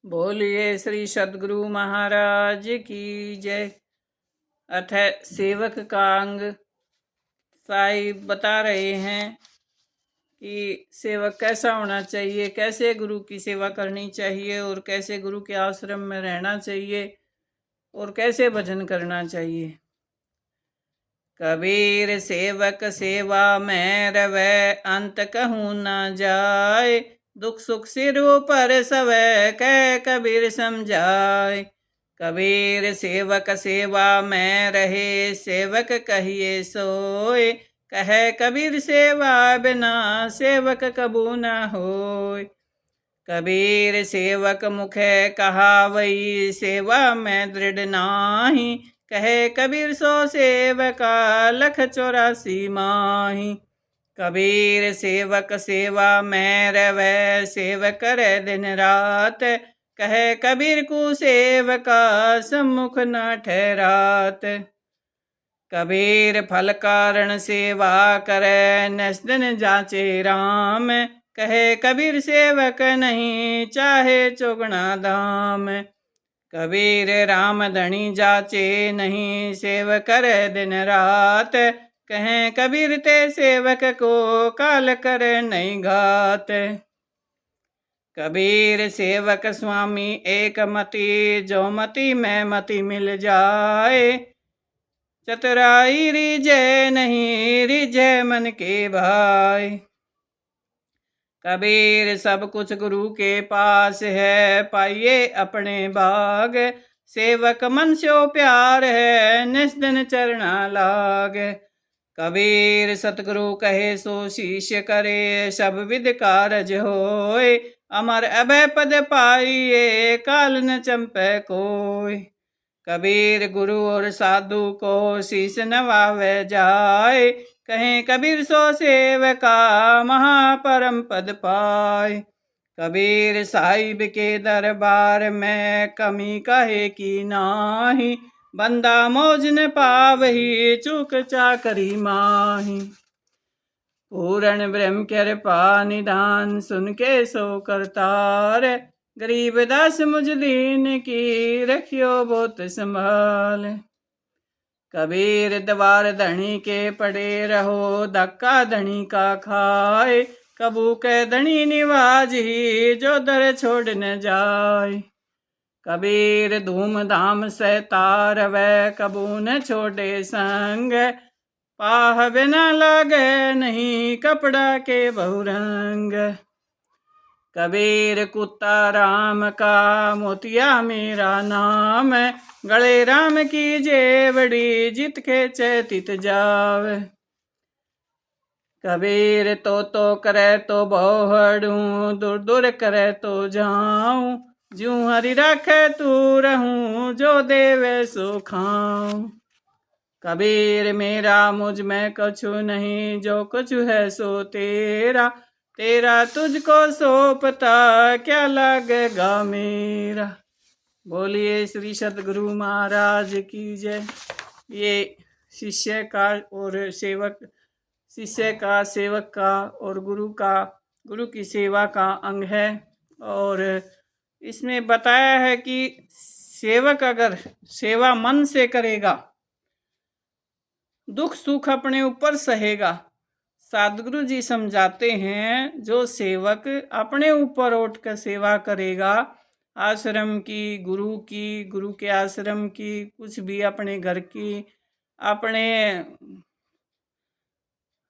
बोलिए श्री सद्गुरु महाराज की जय। अथ सेवक का अंग। साईं बता रहे हैं कि सेवक कैसा होना चाहिए, कैसे गुरु की सेवा करनी चाहिए और कैसे गुरु के आश्रम में रहना चाहिए और कैसे भजन करना चाहिए। कबीर सेवक सेवा में रवै, अंत कहूँ न जाए। दुख सुख सिर पर सवै, कह कबीर समझाए। कबीर सेवक सेवा में रहे, सेवक कहिए सोए। कह कबीर सेवा बिना, सेवक कबू न होय। कबीर सेवक मुखे कहा वही, सेवा में दृढ़ नाही। कहे कबीर सो सेवका, लख 84 माही। कबीर सेवक सेवा में रवै, सेवक करे दिन रात। कहे कबीर को सेवका, सम्मुख न ठहरात। कबीर फल कारण सेवा करे, नस दिन जाचे राम। कहे कबीर सेवक नहीं, चाहे चौगुना दाम। कबीर राम धनी जाचे नहीं, सेवक करे दिन रात। कहें कबीर ते सेवक को, काल करे नहीं घात। कबीर सेवक स्वामी एक मति, जो मति में मति मिल जाए। चतुराई रिझे नहीं, रिझे मन के भाई। कबीर सब कुछ गुरु के पास है, पाइए अपने बाग। सेवक मन स्यो प्यार है, निस दिन चरना लाग। कबीर सतगुरु कहे सो शिष्य करे, सब विध कारज होय। अमर अभय पद पाइए, काल न चंपे कोय। कबीर गुरु और साधु को शीश नवावे जाए। कहें कबीर सो सेवका, महापरम पद पाए। कबीर साहिब के दरबार में, कमी कहे की नाही। बंदा मौज न पावही, चूक चाकरी माही। पूर्ण ब्रह्म कृपा निधान, सुन के सो करतार। गरीब दास मुझ दीन की, रखियो बहुत संभाल। कबीर द्वार धनी के पड़े रहो, धक्का धनी का खाए। कबू के धनी निवाज ही, जो दर छोड़ न जाए। कबीर धूम धाम से तारवै, कबू न छोड़े संग। पाह बिना लागे नहीं, कपड़ा के बहुरंग। कबीर कुत्ता राम का, मोतिया मेरा नाम। गले राम की जेवड़ी, जित खेचे तित जावे। कबीर तो करे तो बहुड़ूं, दूर दूर करे तो जाऊं। ज्यों हरि राखे तू रहूं, जो देवे सो खाऊं। कबीर मेरा मुझ में कछु नहीं, जो कुछ है सो तेरा। तेरा तुझको सौंपता, क्या लगेगा मेरा। बोलिए श्री सद्गुरु महाराज की जय। ये शिष्य का और सेवक, शिष्य का, सेवक का और गुरु की सेवा का अंग है। और इसमें बताया है कि सेवक अगर सेवा मन से करेगा, दुख सुख अपने ऊपर सहेगा। सद्गुरु जी समझाते हैं, जो सेवक अपने ऊपर उठ कर सेवा करेगा, आश्रम की, गुरु के आश्रम की, कुछ भी अपने घर की, अपने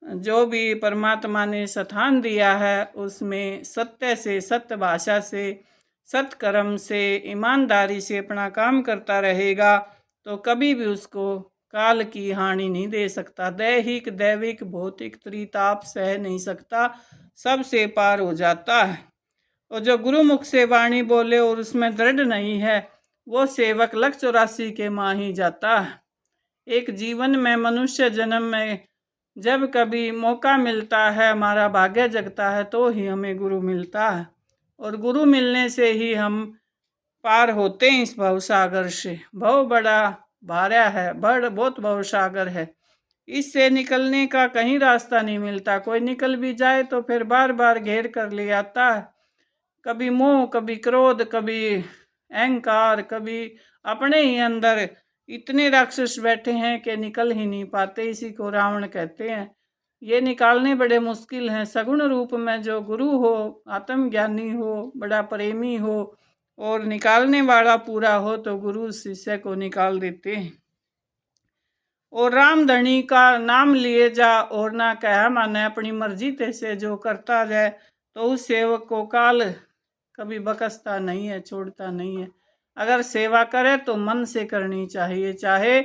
जो भी परमात्मा ने स्थान दिया है, उसमें सत्य से, सत्य भाषा से, सत्कर्म से, ईमानदारी से अपना काम करता रहेगा, तो कभी भी उसको काल की हानि नहीं दे सकता। दैहिक, दैविक, भौतिक त्रिताप सह नहीं सकता, सबसे पार हो जाता है। और जो गुरुमुख से वाणी बोले और उसमें दृढ़ नहीं है, वो सेवक लख 84 के माही जाता है। एक जीवन में, मनुष्य जन्म में जब कभी मौका मिलता है, हमारा भाग्य जगता है, तो ही हमें गुरु मिलता है। और गुरु मिलने से ही हम पार होते हैं इस भवसागर से। भव बड़ा भारा है, बहुत भवसागर है, इससे निकलने का कहीं रास्ता नहीं मिलता। कोई निकल भी जाए तो फिर बार बार घेर कर ले आता है। कभी मोह, कभी क्रोध, कभी अहंकार, कभी अपने ही अंदर इतने राक्षस बैठे हैं कि निकल ही नहीं पाते। इसी को रावण कहते हैं। ये निकालने बड़े मुश्किल हैं। सगुण रूप में जो गुरु हो, आत्मज्ञानी हो, बड़ा प्रेमी हो और निकालने वाला पूरा हो तो गुरु शिष्य को निकाल देते हैं। और राम धनी का नाम लिए जा और ना कहा माने, अपनी मर्जी से जो करता जाए तो उस सेवक को काल कभी बकसता नहीं है, छोड़ता नहीं है। अगर सेवा करे तो मन से करनी चाहिए, चाहे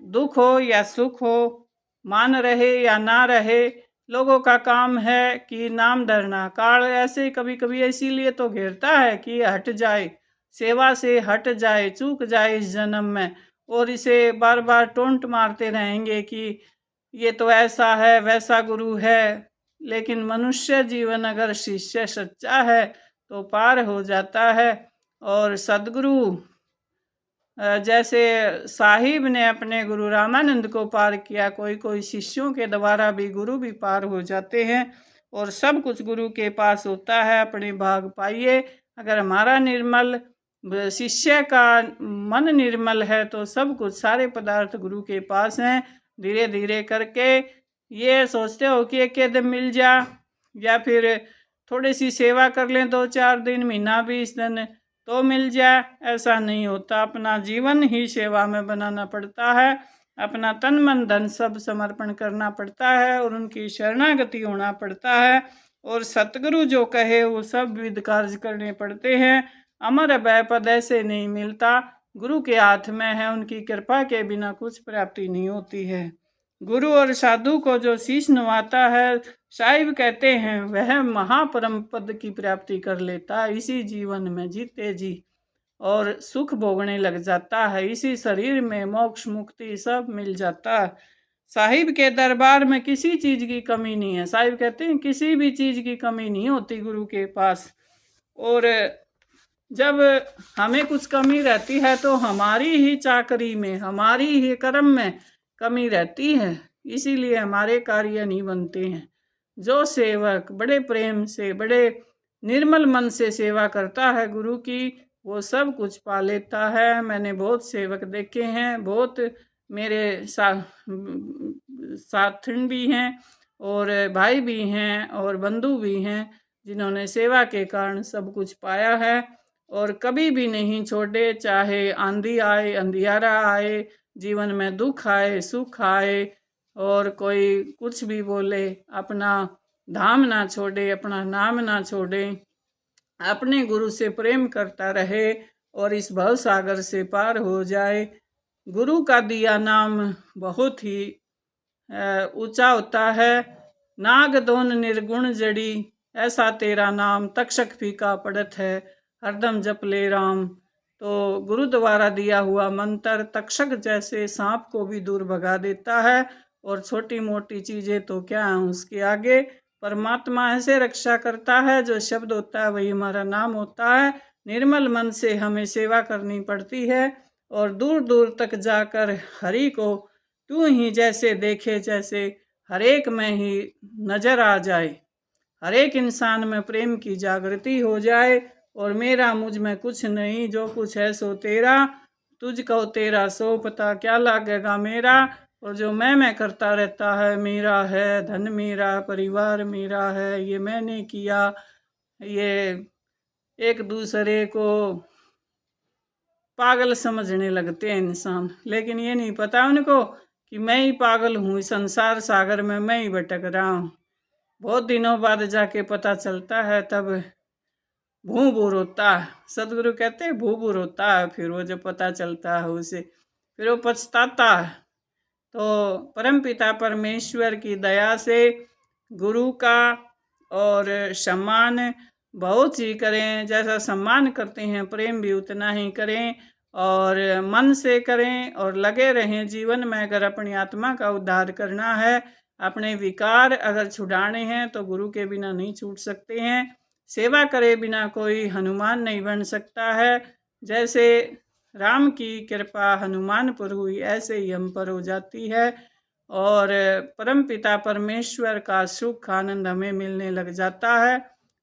दुख हो या सुख हो, मान रहे या ना रहे। लोगों का काम है कि नाम धरना। काल ऐसे कभी कभी इसीलिए तो घेरता है कि हट जाए, सेवा से हट जाए, चूक जाए इस जन्म में, और इसे बार बार टोंट मारते रहेंगे कि ये तो ऐसा है, वैसा गुरु है। लेकिन मनुष्य जीवन अगर शिष्य सच्चा है तो पार हो जाता है। और सदगुरु जैसे साहिब ने अपने गुरु रामानंद को पार किया, कोई कोई शिष्यों के द्वारा भी गुरु भी पार हो जाते हैं। और सब कुछ गुरु के पास होता है। अपने भाग पाइए। अगर हमारा निर्मल शिष्य का मन निर्मल है तो सब कुछ, सारे पदार्थ गुरु के पास हैं। धीरे धीरे करके ये सोचते हो कि एक दिन मिल जा, या फिर थोड़ी सी सेवा कर लें 2-4 दिन, महीना 20 दिन तो मिल जाए, ऐसा नहीं होता। अपना जीवन ही सेवा में बनाना पड़ता है। अपना तन मन धन सब समर्पण करना पड़ता है और उनकी शरणागति होना पड़ता है। और सतगुरु जो कहे वो सब विध कार्य करने पड़ते हैं। अमर अभय पद ऐसे नहीं मिलता, गुरु के हाथ में है। उनकी कृपा के बिना कुछ प्राप्ति नहीं होती है। गुरु और साधु को जो शीश नवाता है, साहिब कहते हैं, वह महापरम पद की प्राप्ति कर लेता है इसी जीवन में जीते जी, और सुख भोगने लग जाता है। इसी शरीर में मोक्ष मुक्ति सब मिल जाता है। साहिब के दरबार में किसी चीज की कमी नहीं है। साहिब कहते हैं किसी भी चीज की कमी नहीं होती गुरु के पास। और जब हमें कुछ कमी रहती है तो हमारी ही चाकरी में, हमारी ही कर्म में कमी रहती है, इसीलिए हमारे कार्य नहीं बनते हैं। जो सेवक बड़े प्रेम से, बड़े निर्मल मन से सेवा करता है गुरु की, वो सब कुछ पा लेता है। मैंने बहुत सेवक देखे हैं, बहुत मेरे साथी भी हैं और भाई भी हैं और बंधु भी हैं, जिन्होंने सेवा के कारण सब कुछ पाया है और कभी भी नहीं छोड़े। चाहे आंधी आए, अंधियारा आए, जीवन में दुख आए, सुख आए, और कोई कुछ भी बोले, अपना धाम ना छोड़े, अपना नाम ना छोड़े, अपने गुरु से प्रेम करता रहे और इस भव सागर से पार हो जाए। गुरु का दिया नाम बहुत ही ऊंचा होता है। नाग दोन निर्गुण जड़ी, ऐसा तेरा नाम तक्षक फीका पड़त है, हरदम जप ले राम। तो गुरु द्वारा दिया हुआ मंत्र तक्षक जैसे सांप को भी दूर भगा देता है, और छोटी मोटी चीजें तो क्या है उसके आगे। परमात्मा ऐसे रक्षा करता है, जो शब्द होता है वही हमारा नाम होता है। निर्मल मन से हमें सेवा करनी पड़ती है और दूर दूर तक जाकर हरि को तू ही जैसे देखे, जैसे हर एक में ही नजर आ जाए, हर एक इंसान में प्रेम की जागृति हो जाए। और मेरा मुझ में कुछ नहीं, जो कुछ है सो तेरा, तुझको तेरा सो पता क्या लागेगा मेरा। और जो मैं करता रहता है, मेरा है धन, मेरा परिवार मेरा है, ये मैंने किया, ये एक दूसरे को पागल समझने लगते हैं इंसान। लेकिन ये नहीं पता उनको कि मैं ही पागल हूँ, संसार सागर में मैं ही भटक रहा हूँ। बहुत दिनों बाद जाके पता चलता है, तब भू भू रोता है। सदगुरु कहते हैं भू भू रोता है, फिर वो जब पता चलता है उसे, फिर वो पछताता है। तो परमपिता परमेश्वर की दया से गुरु का और सम्मान बहुत ही करें, जैसा सम्मान करते हैं प्रेम भी उतना ही करें, और मन से करें और लगे रहें जीवन में। अगर अपनी आत्मा का उद्धार करना है, अपने विकार अगर छुड़ाने हैं तो गुरु के बिना नहीं छूट सकते हैं। सेवा करे बिना कोई हनुमान नहीं बन सकता है। जैसे राम की कृपा हनुमान पर हुई, ऐसे ही हम पर हो जाती है, और परमपिता परमेश्वर का सुख आनंद हमें मिलने लग जाता है।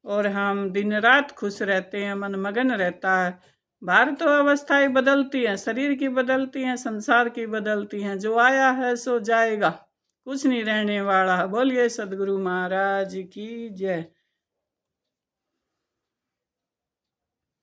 और हम दिन रात खुश रहते हैं, मन मगन रहता है। बाहर तो अवस्थाएं बदलती हैं, शरीर की बदलती हैं, संसार की बदलती हैं, जो आया है सो जाएगा, कुछ नहीं रहने वाला। बोलिए सदगुरु महाराज की जय।